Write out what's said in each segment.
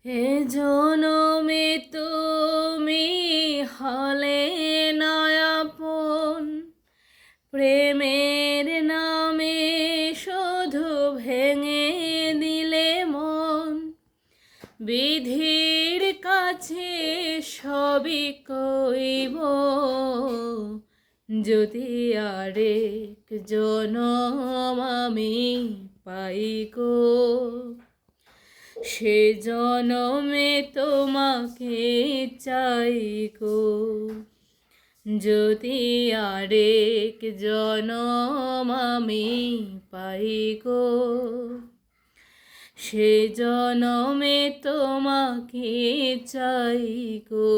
এ জনমে তুমি হলে না আপন, প্রেমের নামে শুধু ভেঙে দিলে মন। বিধির কাছে সবই কইব, যদি আরেক জনম আমি পাই গো, সে জনমে তোমাকে চাই গো। যদি আরেক জনম আমি পাই গো, সে জনমে তোমাকে চাই গো।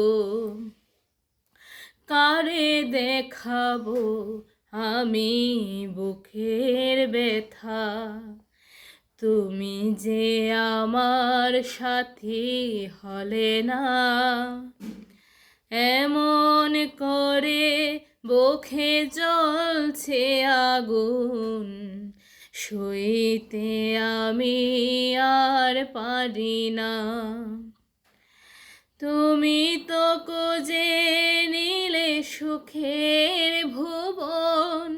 কারে দেখাবো আমি বুকের ব্যথা, তুমি যে আমার সাথী হলে না। এমন করে বুকে জ্বলছে আগুন, সইতে আমি আর পারি না। তুমি তো খুঁজে নিলে সুখের ভুবন,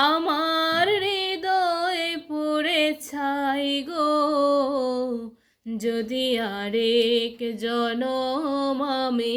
আমার হৃদয় পুড়ে ছাই গো। যদি আরেক জনম আমি